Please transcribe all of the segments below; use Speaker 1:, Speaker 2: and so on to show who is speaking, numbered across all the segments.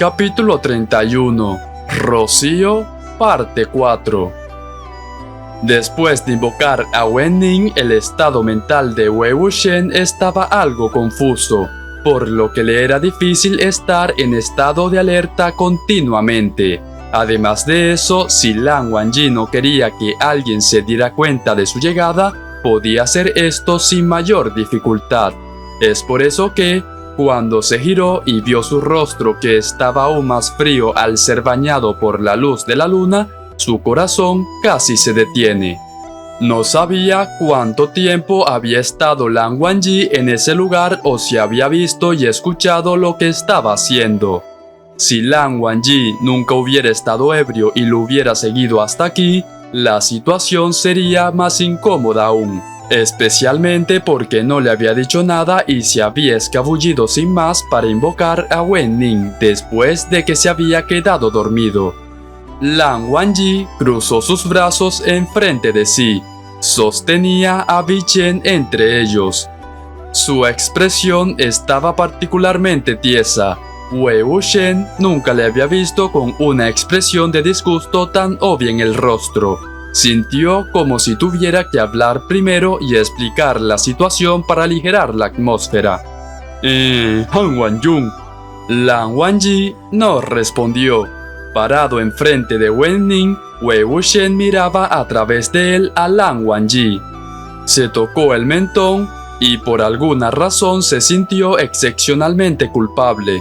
Speaker 1: Capítulo 31. Rocío, parte 4. Después de invocar a Wen Ning, el estado mental de Wei Wuxian estaba algo confuso, por lo que le era difícil estar en estado de alerta continuamente. Además de eso, si Lan Wangji no quería que alguien se diera cuenta de su llegada, podía hacer esto sin mayor dificultad. Es por eso que, cuando se giró y vio su rostro que estaba aún más frío al ser bañado por la luz de la luna, su corazón casi se detiene. No sabía cuánto tiempo había estado Lan Wangji en ese lugar o si había visto y escuchado lo que estaba haciendo. Si Lan Wangji nunca hubiera estado ebrio y lo hubiera seguido hasta aquí, la situación sería más incómoda aún, especialmente porque no le había dicho nada y se había escabullido sin más para invocar a Wen Ning después de que se había quedado dormido. Lan Wangji cruzó sus brazos enfrente de sí. Sostenía a Bichen entre ellos. Su expresión estaba particularmente tiesa. Wei Wuxian nunca le había visto con una expresión de disgusto tan obvia en el rostro. Sintió como si tuviera que hablar primero y explicar la situación para aligerar la atmósfera. Han Wanyun. Lan Wangji no respondió. Parado enfrente de Wen Ning, Wei Wuxian miraba a través de él a Lan Wangji. Se tocó el mentón y por alguna razón se sintió excepcionalmente culpable.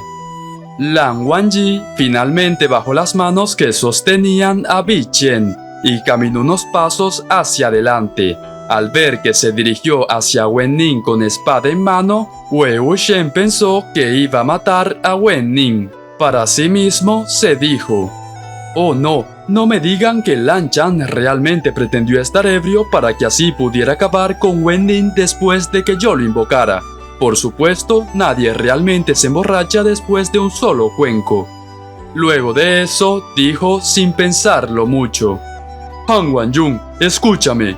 Speaker 1: Lan Wangji finalmente bajó las manos que sostenían a Bichen y caminó unos pasos hacia adelante. Al ver que se dirigió hacia Wen Ning con espada en mano, Wei Wuxian pensó que iba a matar a Wen Ning. Para sí mismo se dijo: «Oh no, no me digan que Lan Chan realmente pretendió estar ebrio para que así pudiera acabar con Wen Ning después de que yo lo invocara. Por supuesto, nadie realmente se emborracha después de un solo cuenco». Luego de eso, dijo sin pensarlo mucho: «Han Wanyun, escúchame».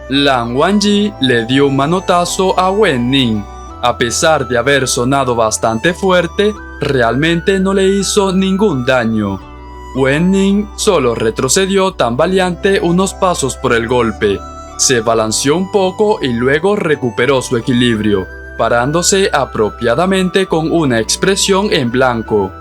Speaker 1: Lan Wangji le dio un manotazo a Wen Ning. A pesar de haber sonado bastante fuerte, realmente no le hizo ningún daño. Wen Ning solo retrocedió tambaleante unos pasos por el golpe. Se balanceó un poco y luego recuperó su equilibrio, parándose apropiadamente con una expresión en blanco.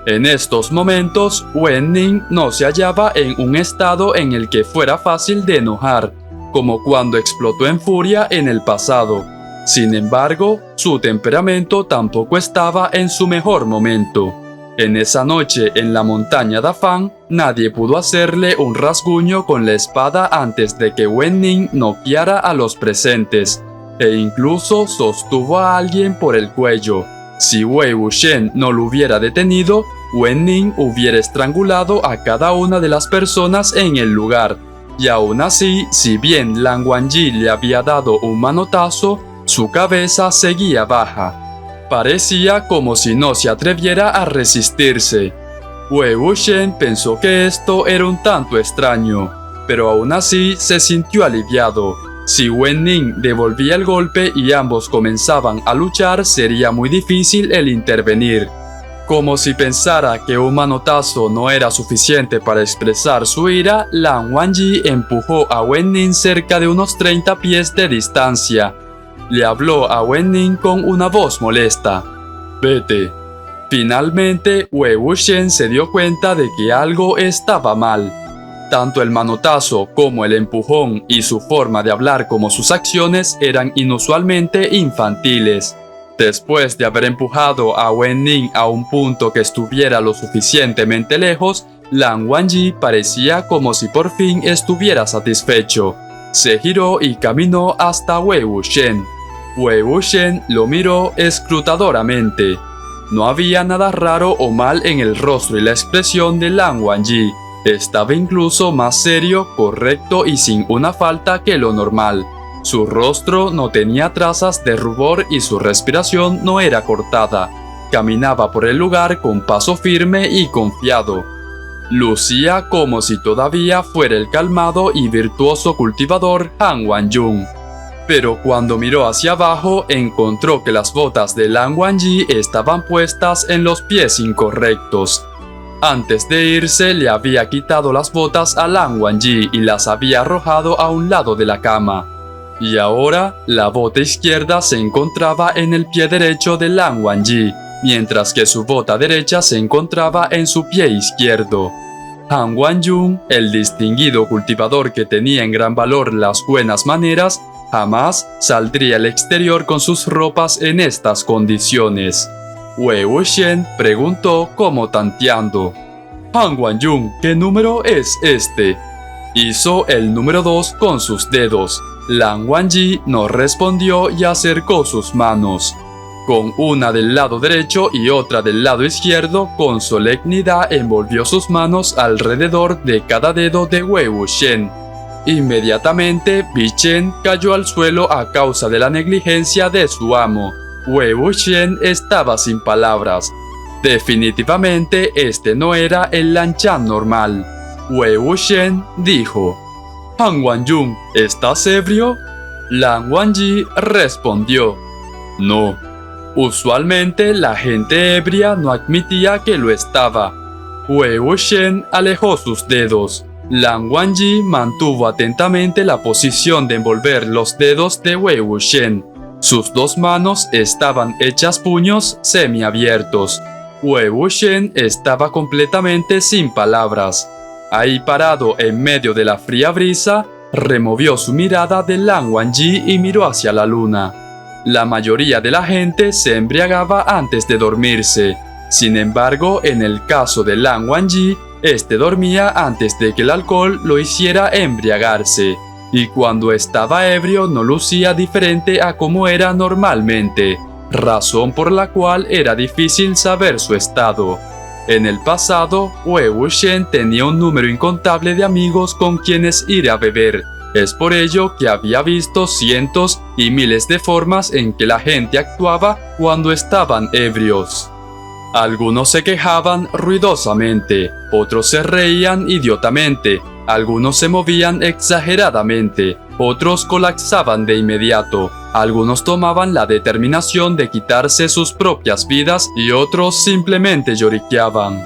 Speaker 1: En estos momentos, Wen Ning no se hallaba en un estado en el que fuera fácil de enojar, como cuando explotó en furia en el pasado. Sin embargo, su temperamento tampoco estaba en su mejor momento. En esa noche en la montaña Dafan, nadie pudo hacerle un rasguño con la espada antes de que Wen Ning noqueara a los presentes, e incluso sostuvo a alguien por el cuello. Si Wei Wuxian no lo hubiera detenido, Wen Ning hubiera estrangulado a cada una de las personas en el lugar. Y aún así, si bien Lan Wangji le había dado un manotazo, su cabeza seguía baja. Parecía como si no se atreviera a resistirse. Wei Wuxian pensó que esto era un tanto extraño, pero aún así se sintió aliviado. Si Wen Ning devolvía el golpe y ambos comenzaban a luchar, sería muy difícil el intervenir. Como si pensara que un manotazo no era suficiente para expresar su ira, Lan Wangji empujó a Wen Ning cerca de unos 30 pies de distancia. Le habló a Wen Ning con una voz molesta: «Vete». Finalmente, Wei Wuxian se dio cuenta de que algo estaba mal. Tanto el manotazo como el empujón y su forma de hablar como sus acciones eran inusualmente infantiles. Después de haber empujado a Wen Ning a un punto que estuviera lo suficientemente lejos, Lan Wangji parecía como si por fin estuviera satisfecho. Se giró y caminó hasta Wei Wuxian. Wei Wuxian lo miró escrutadoramente. No había nada raro o mal en el rostro y la expresión de Lan Wangji. Estaba incluso más serio, correcto y sin una falta que lo normal. Su rostro no tenía trazas de rubor y su respiración no era cortada. Caminaba por el lugar con paso firme y confiado. Lucía como si todavía fuera el calmado y virtuoso cultivador Han Wanyun. Pero cuando miró hacia abajo, encontró que las botas de Lan Wangji estaban puestas en los pies incorrectos. Antes de irse, le había quitado las botas a Lan Wangji y las había arrojado a un lado de la cama. Y ahora, la bota izquierda se encontraba en el pie derecho de Lan Wangji, mientras que su bota derecha se encontraba en su pie izquierdo. Han Wan-jun, el distinguido cultivador que tenía en gran valor las buenas maneras, jamás saldría al exterior con sus ropas en estas condiciones. Wei Wuxian preguntó como tanteando: Han Wan-jun, ¿qué número es este? Hizo el número 2 con sus dedos. Lan Wangji no respondió y acercó sus manos. Con una del lado derecho y otra del lado izquierdo, con solemnidad envolvió sus manos alrededor de cada dedo de Wei Wuxian. Inmediatamente, Bi Chen cayó al suelo a causa de la negligencia de su amo. Wei Wuxian estaba sin palabras. Definitivamente este no era el Lan Chan normal. Wei Wuxian dijo: Han Wan-jun, ¿estás ebrio? Lan Wangji respondió: no. Usualmente la gente ebria no admitía que lo estaba. Wei Wuxian alejó sus dedos. Lan Wangji mantuvo atentamente la posición de envolver los dedos de Wei Wuxian. Sus dos manos estaban hechas puños semiabiertos. Wei Wuxian estaba completamente sin palabras. Ahí parado en medio de la fría brisa, removió su mirada de Lan Wangji y miró hacia la luna. La mayoría de la gente se embriagaba antes de dormirse. Sin embargo, en el caso de Lan Wangji, este dormía antes de que el alcohol lo hiciera embriagarse. Y cuando estaba ebrio no lucía diferente a como era normalmente, razón por la cual era difícil saber su estado. En el pasado, Wei Wuxian tenía un número incontable de amigos con quienes ir a beber. Es por ello que había visto cientos y miles de formas en que la gente actuaba cuando estaban ebrios. Algunos se quejaban ruidosamente, otros se reían idiotamente, algunos se movían exageradamente, otros colapsaban de inmediato, algunos tomaban la determinación de quitarse sus propias vidas y otros simplemente lloriqueaban.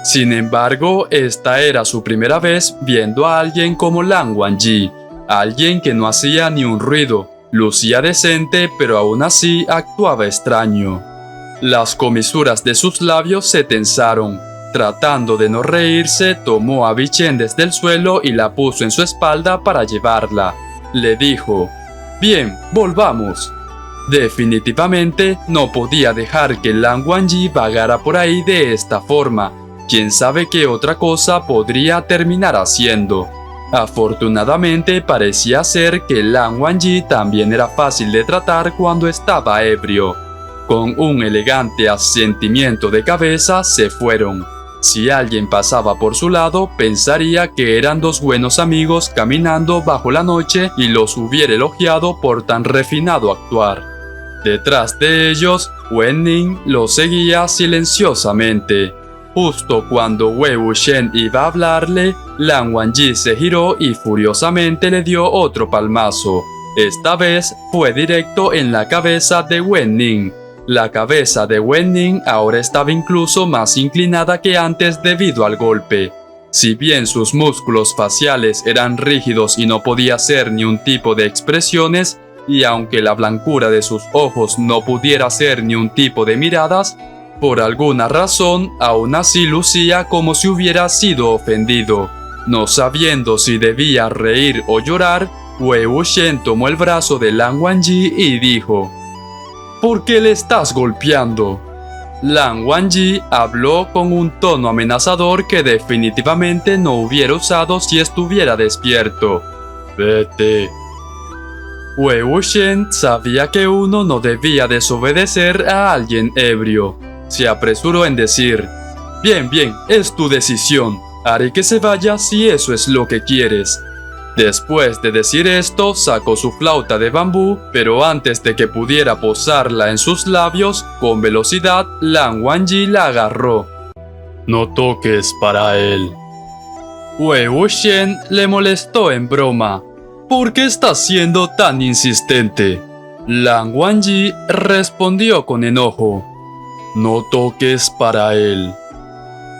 Speaker 1: Sin embargo, esta era su primera vez viendo a alguien como Lan Wangji, alguien que no hacía ni un ruido, lucía decente pero aún así actuaba extraño. Las comisuras de sus labios se tensaron. Tratando de no reírse, tomó a Bi Chen desde el suelo y la puso en su espalda para llevarla. Le dijo: «Bien, volvamos». Definitivamente no podía dejar que Lan Wangji vagara por ahí de esta forma. Quién sabe qué otra cosa podría terminar haciendo. Afortunadamente parecía ser que Lan Wangji también era fácil de tratar cuando estaba ebrio. Con un elegante asentimiento de cabeza se fueron. Si alguien pasaba por su lado, pensaría que eran dos buenos amigos caminando bajo la noche y los hubiera elogiado por tan refinado actuar. Detrás de ellos, Wen Ning los seguía silenciosamente. Justo cuando Wei Wuxian iba a hablarle, Lan Wangji se giró y furiosamente le dio otro palmazo. Esta vez fue directo en la cabeza de Wen Ning. La cabeza de Wen Ning ahora estaba incluso más inclinada que antes debido al golpe. Si bien sus músculos faciales eran rígidos y no podía hacer ni un tipo de expresiones, y aunque la blancura de sus ojos no pudiera hacer ni un tipo de miradas, por alguna razón aún así lucía como si hubiera sido ofendido. No sabiendo si debía reír o llorar, Wei Wuxian tomó el brazo de Lan Wangji y dijo: «¿Por qué le estás golpeando?». Lan Wangji habló con un tono amenazador que definitivamente no hubiera usado si estuviera despierto. «Vete». Wei Wuxian sabía que uno no debía desobedecer a alguien ebrio. Se apresuró en decir: «Bien, bien, es tu decisión. Haré que se vaya si eso es lo que quieres». Después de decir esto, sacó su flauta de bambú, pero antes de que pudiera posarla en sus labios, con velocidad, Lan Wangji la agarró. «No toques para él». Wei Wuxian le molestó en broma. ¿Por qué estás siendo tan insistente? Lan Wangji respondió con enojo. No toques para él.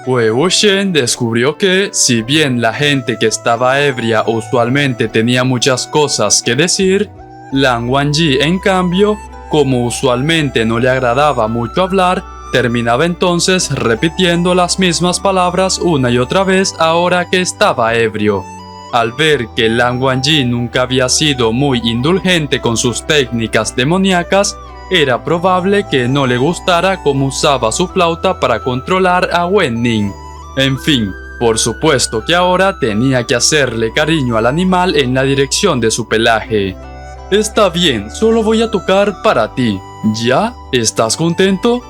Speaker 1: Wei Wuxian descubrió que, si bien la gente que estaba ebria usualmente tenía muchas cosas que decir, Lan Wangji, en cambio, como usualmente no le agradaba mucho hablar, terminaba entonces repitiendo las mismas palabras una y otra vez ahora que estaba ebrio. Al ver que Lan Wangji nunca había sido muy indulgente con sus técnicas demoníacas, era probable que no le gustara cómo usaba su flauta para controlar a Wen Ning. En fin, por supuesto que ahora tenía que hacerle cariño al animal en la dirección de su pelaje. Está bien, solo voy a tocar para ti. ¿Ya? ¿Estás contento?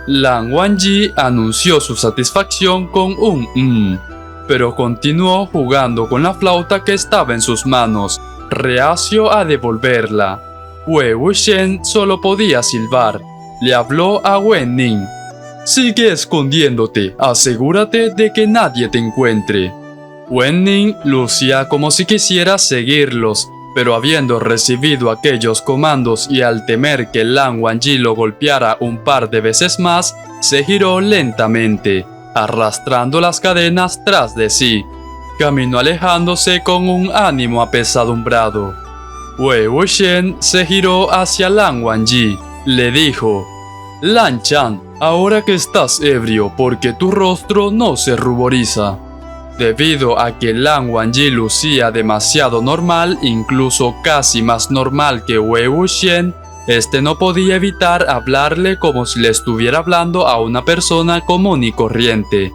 Speaker 1: Lan Wangji anunció su satisfacción con un pero continuó jugando con la flauta que estaba en sus manos, reacio a devolverla. Wei Wuxian solo podía silbar. Le habló a Wen Ning. Sigue escondiéndote, asegúrate de que nadie te encuentre. Wen Ning lucía como si quisiera seguirlos, pero habiendo recibido aquellos comandos y al temer que Lan Wangji lo golpeara un par de veces más, se giró lentamente, arrastrando las cadenas tras de sí. Caminó alejándose con un ánimo apesadumbrado. Wei Wuxian se giró hacia Lan Wangji. Le dijo: Lan Chan, ahora que estás ebrio, porque tu rostro no se ruboriza. Debido a que Lan Wangji lucía demasiado normal, incluso casi más normal que Wei Wuxian, este no podía evitar hablarle como si le estuviera hablando a una persona común y corriente.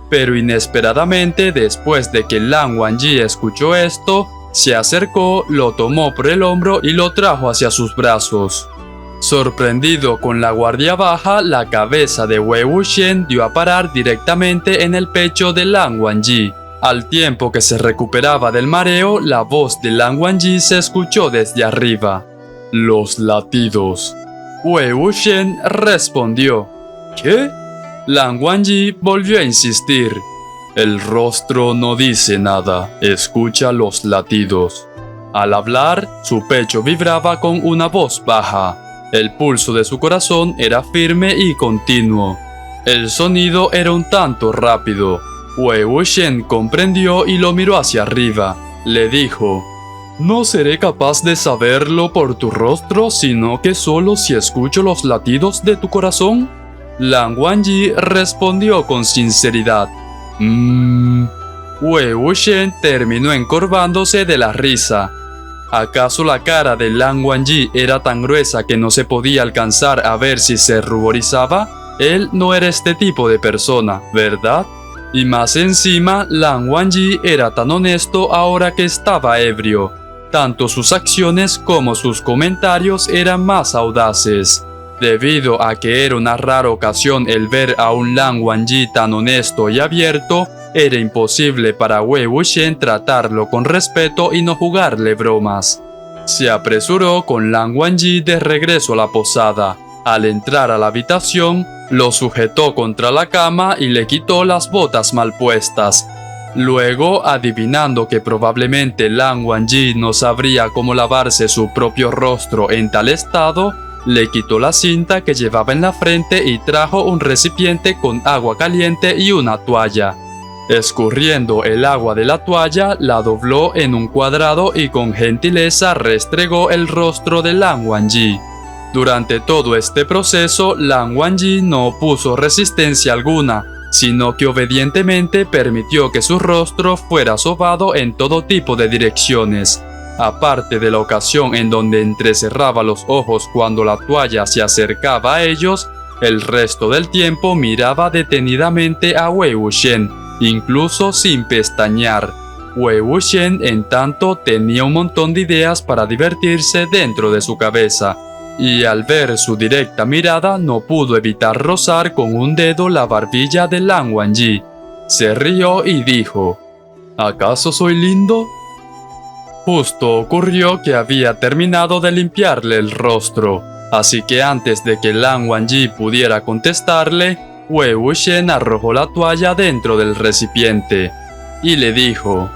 Speaker 1: Pero inesperadamente, después de que Lan Wangji escuchó esto, se acercó, lo tomó por el hombro y lo trajo hacia sus brazos. Sorprendido con la guardia baja, la cabeza de Wei Wuxian dio a parar directamente en el pecho de Lan Wangji. Al tiempo que se recuperaba del mareo, la voz de Lan Wangji se escuchó desde arriba. Los latidos. Wei Wuxian respondió. ¿Qué? Lan Wangji volvió a insistir. El rostro no dice nada, escucha los latidos. Al hablar, su pecho vibraba con una voz baja. El pulso de su corazón era firme y continuo. El sonido era un tanto rápido. Wei Wuxian comprendió y lo miró hacia arriba. Le dijo: No seré capaz de saberlo por tu rostro, sino que solo si escucho los latidos de tu corazón. Lan Wangji respondió con sinceridad. Wei Wuxian terminó encorvándose de la risa. ¿Acaso la cara de Lan Wangji era tan gruesa que no se podía alcanzar a ver si se ruborizaba? Él no era este tipo de persona, ¿verdad? Y más encima, Lan Wangji era tan honesto ahora que estaba ebrio. Tanto sus acciones como sus comentarios eran más audaces. Debido a que era una rara ocasión el ver a un Lan Wangji tan honesto y abierto, era imposible para Wei Wuxian tratarlo con respeto y no jugarle bromas. Se apresuró con Lan Wangji de regreso a la posada. Al entrar a la habitación, lo sujetó contra la cama y le quitó las botas mal puestas. Luego, adivinando que probablemente Lan Wangji no sabría cómo lavarse su propio rostro en tal estado, le quitó la cinta que llevaba en la frente y trajo un recipiente con agua caliente y una toalla. Escurriendo el agua de la toalla, la dobló en un cuadrado y con gentileza restregó el rostro de Lan Wangji. Durante todo este proceso, Lan Wangji no opuso resistencia alguna, sino que obedientemente permitió que su rostro fuera sobado en todo tipo de direcciones. Aparte de la ocasión en donde entrecerraba los ojos cuando la toalla se acercaba a ellos, el resto del tiempo miraba detenidamente a Wei Wuxian, incluso sin pestañear. Wei Wuxian, en tanto, tenía un montón de ideas para divertirse dentro de su cabeza, y al ver su directa mirada no pudo evitar rozar con un dedo la barbilla de Lan Wangji. Se rió y dijo: ¿Acaso soy lindo? Justo ocurrió que había terminado de limpiarle el rostro, así que antes de que Lan Wangji pudiera contestarle, Wei Wuxian arrojó la toalla dentro del recipiente y le dijo: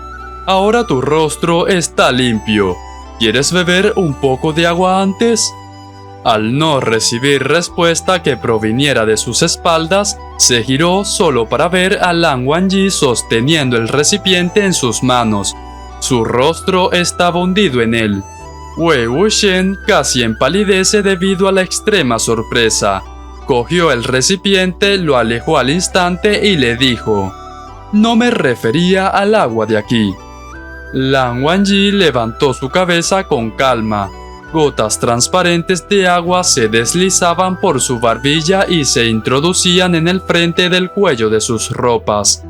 Speaker 1: Ahora tu rostro está limpio. ¿Quieres beber un poco de agua antes? Al no recibir respuesta que proviniera de sus espaldas, se giró solo para ver a Lan Wangji sosteniendo el recipiente en sus manos. Su rostro estaba hundido en él. Wei Wuxian casi empalidece debido a la extrema sorpresa. Cogió el recipiente, lo alejó al instante y le dijo: «No me refería al agua de aquí». Lan Wangji levantó su cabeza con calma. Gotas transparentes de agua se deslizaban por su barbilla y se introducían en el frente del cuello de sus ropas.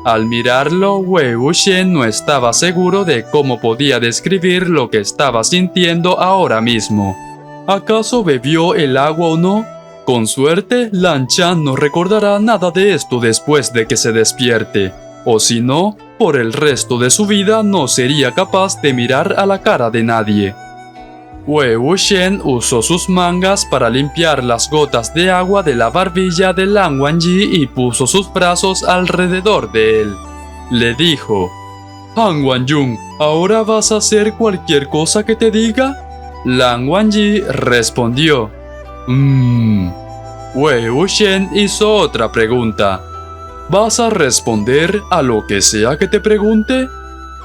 Speaker 1: Al mirarlo, Wei Wuxian no estaba seguro de cómo podía describir lo que estaba sintiendo ahora mismo. ¿Acaso bebió el agua o no? Con suerte, Lan Chan no recordará nada de esto después de que se despierte. O si no, por el resto de su vida no sería capaz de mirar a la cara de nadie. Wei Wuxian usó sus mangas para limpiar las gotas de agua de la barbilla de Lan Wangji y puso sus brazos alrededor de él. Le dijo: «Han Wanyun, ¿ahora vas a hacer cualquier cosa que te diga?» Lan Wangji respondió: Wei Wuxian hizo otra pregunta: «¿Vas a responder a lo que sea que te pregunte?»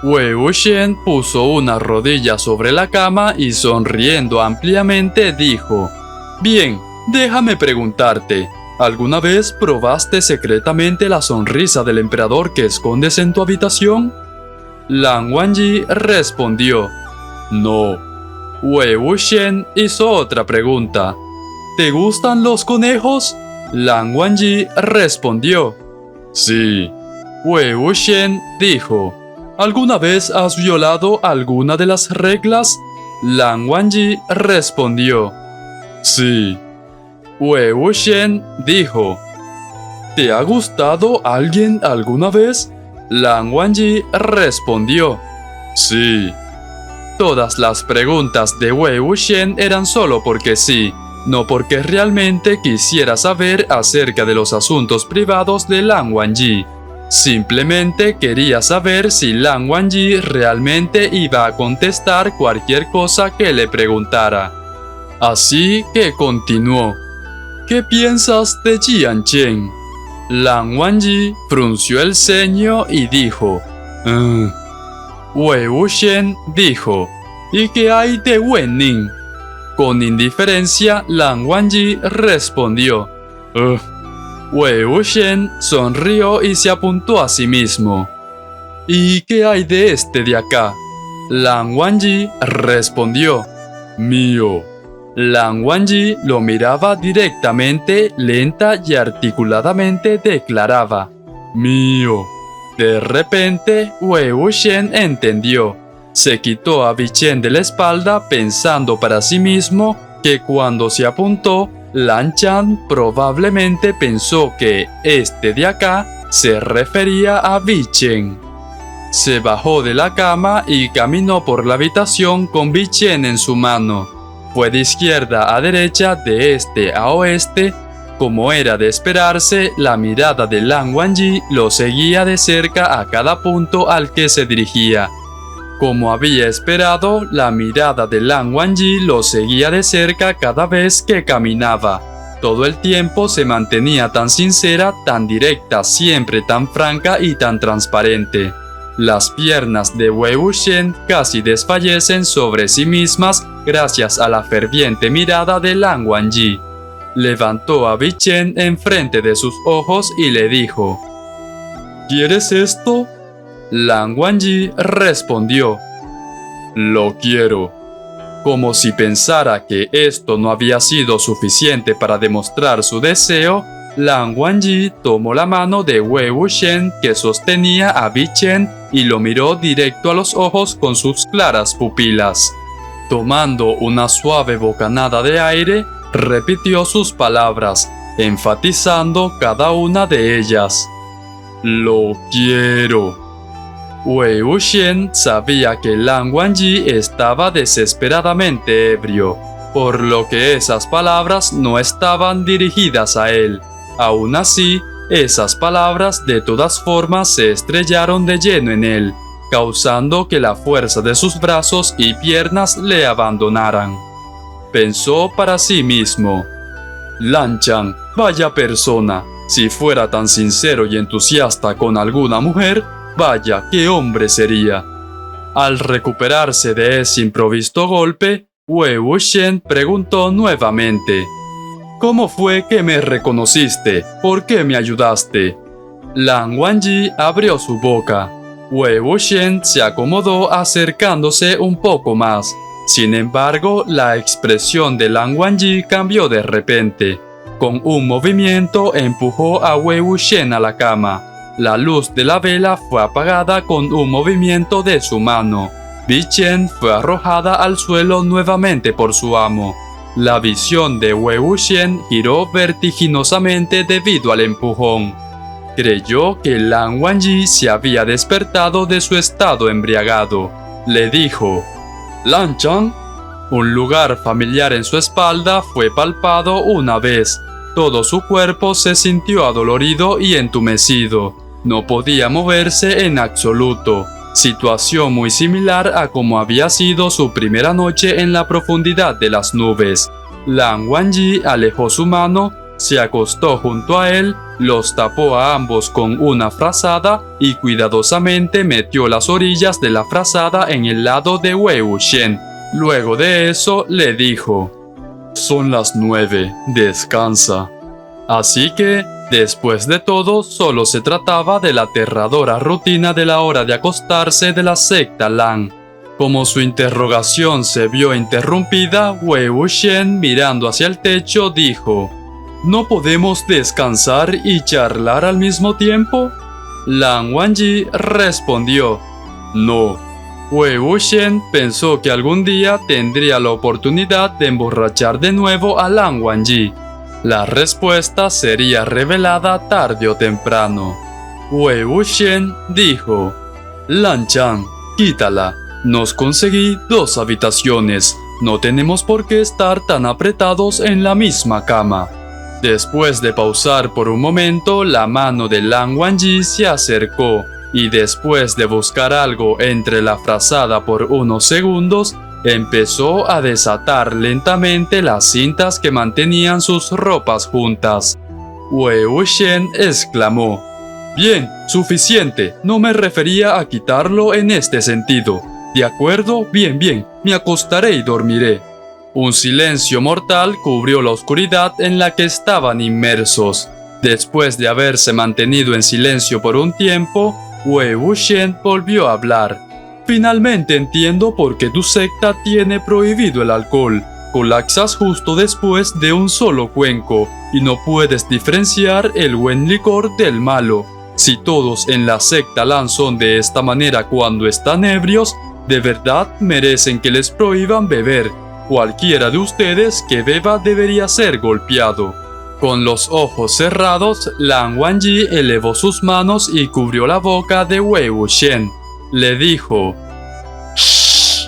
Speaker 1: Wei Wuxian puso una rodilla sobre la cama y sonriendo ampliamente dijo: «Bien, déjame preguntarte, ¿alguna vez probaste secretamente la sonrisa del emperador que escondes en tu habitación?» Lan Wangji respondió: «No». Wei Wuxian hizo otra pregunta: «¿Te gustan los conejos?» Lan Wangji respondió: «Sí». Wei Wuxian dijo: «¿Alguna vez has violado alguna de las reglas?» Lan Wangji respondió: «Sí». Wei Wuxian dijo: «¿Te ha gustado alguien alguna vez?» Lan Wangji respondió: «Sí». Todas las preguntas de Wei Wuxian eran solo porque sí, no porque realmente quisiera saber acerca de los asuntos privados de Lan Wangji. Simplemente quería saber si Lan Wangji realmente iba a contestar cualquier cosa que le preguntara. Así que continuó: «¿Qué piensas de Jianchen?» Lan Wangji frunció el ceño y dijo: Wei Wuxian dijo: «¿Y qué hay de Wen Ning?» Con indiferencia, Lan Wangji respondió: Wei Wuxian sonrió y se apuntó a sí mismo. «¿Y qué hay de este de acá?» Lan Wangji respondió: «Mío». Lan Wangji lo miraba directamente, lenta y articuladamente declaraba: «Mío». De repente, Wei Wuxian entendió. Se quitó a Bichen de la espalda pensando para sí mismo que cuando se apuntó, Lan Chan probablemente pensó que este de acá se refería a Bichen. Se bajó de la cama y caminó por la habitación con Bichen en su mano. Fue de izquierda a derecha, de este a oeste. Como era de esperarse, la mirada de Lan Wangji lo seguía de cerca a cada punto al que se dirigía. Como había esperado, la mirada de Lan Wangji lo seguía de cerca cada vez que caminaba. Todo el tiempo se mantenía tan sincera, tan directa, siempre tan franca y tan transparente. Las piernas de Wei Wuxian casi desfallecen sobre sí mismas gracias a la ferviente mirada de Lan Wangji. Levantó a Bichen enfrente de sus ojos y le dijo: «¿Quieres esto?» Lan Wangji respondió: «Lo quiero». Como si pensara que esto no había sido suficiente para demostrar su deseo, Lan Wangji tomó la mano de Wei Wuxian que sostenía a Bichen y lo miró directo a los ojos con sus claras pupilas. Tomando una suave bocanada de aire, repitió sus palabras, enfatizando cada una de ellas: «Lo quiero». Wei Wuxian sabía que Lan Wangji estaba desesperadamente ebrio, por lo que esas palabras no estaban dirigidas a él. Aún así, esas palabras de todas formas se estrellaron de lleno en él. causando que la fuerza de sus brazos y piernas le abandonaran. Pensó para sí mismo: Lan Chan, vaya persona, si fuera tan sincero y entusiasta con alguna mujer, vaya qué hombre sería. Al recuperarse de ese improvisto golpe, Wei Wuxian preguntó nuevamente: ¿Cómo fue que me reconociste? ¿Por qué me ayudaste? Lan Wangji abrió su boca. Wei Wuxian se acomodó acercándose un poco más. Sin embargo, la expresión de Lan Wangji cambió de repente. Con un movimiento empujó a Wei Wuxian a la cama. La luz de la vela fue apagada con un movimiento de su mano. Bi Chen fue arrojada al suelo nuevamente por su amo. La visión de Wei Wuxian giró vertiginosamente debido al empujón. Creyó que Lan Wangji se había despertado de su estado embriagado. Le dijo: Lan Chan. Un lugar familiar en su espalda fue palpado una vez. Todo su cuerpo se sintió adolorido y entumecido. No podía moverse en absoluto. Situación muy similar a como había sido su primera noche en la profundidad de las nubes. Lan Wangji alejó su mano, se acostó junto a él, los tapó a ambos con una frazada y cuidadosamente metió las orillas de la frazada en el lado de Wei Wuxian. Luego de eso le dijo: Son las 9, descansa. Así que, después de todo, solo se trataba de la aterradora rutina de la hora de acostarse de la secta Lan. Como su interrogación se vio interrumpida, Wei Wuxian, mirando hacia el techo, dijo: ¿No podemos descansar y charlar al mismo tiempo? Lan Wangji respondió: No. Wei Wuxian pensó que algún día tendría la oportunidad de emborrachar de nuevo a Lan Wangji. La respuesta sería revelada tarde o temprano. Wei Wuxian dijo: Lan Chan, quítala. Nos conseguí 2 habitaciones. No tenemos por qué estar tan apretados en la misma cama. Después de pausar por un momento, la mano de Lan Wangji se acercó y después de buscar algo entre la frazada por unos segundos, empezó a desatar lentamente las cintas que mantenían sus ropas juntas. Wei Wuxian exclamó: Bien, suficiente, no me refería a quitarlo en este sentido. ¿De acuerdo? Bien, me acostaré y dormiré. Un silencio mortal cubrió la oscuridad en la que estaban inmersos. Después de haberse mantenido en silencio por un tiempo, Wei Wuxian volvió a hablar. Finalmente entiendo por qué tu secta tiene prohibido el alcohol. Colapsas justo después de un solo cuenco y no puedes diferenciar el buen licor del malo. Si todos en la secta Lan son de esta manera cuando están ebrios, de verdad merecen que les prohíban beber. Cualquiera de ustedes que beba debería ser golpeado. Con los ojos cerrados, Lan Wangji elevó sus manos y cubrió la boca de Wei Wuxian. Le dijo: «Shh».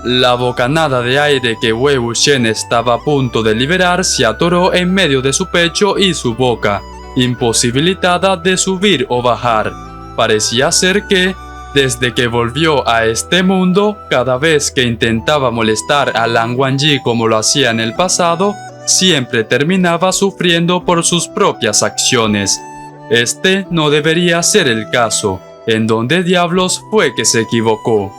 Speaker 1: La bocanada de aire que Wei Wuxian estaba a punto de liberar se atoró en medio de su pecho y su boca, imposibilitada de subir o bajar. Parecía ser que, desde que volvió a este mundo, cada vez que intentaba molestar a Lan Wangji como lo hacía en el pasado, siempre terminaba sufriendo por sus propias acciones. Este no debería ser el caso. ¿En dónde diablos fue que se equivocó?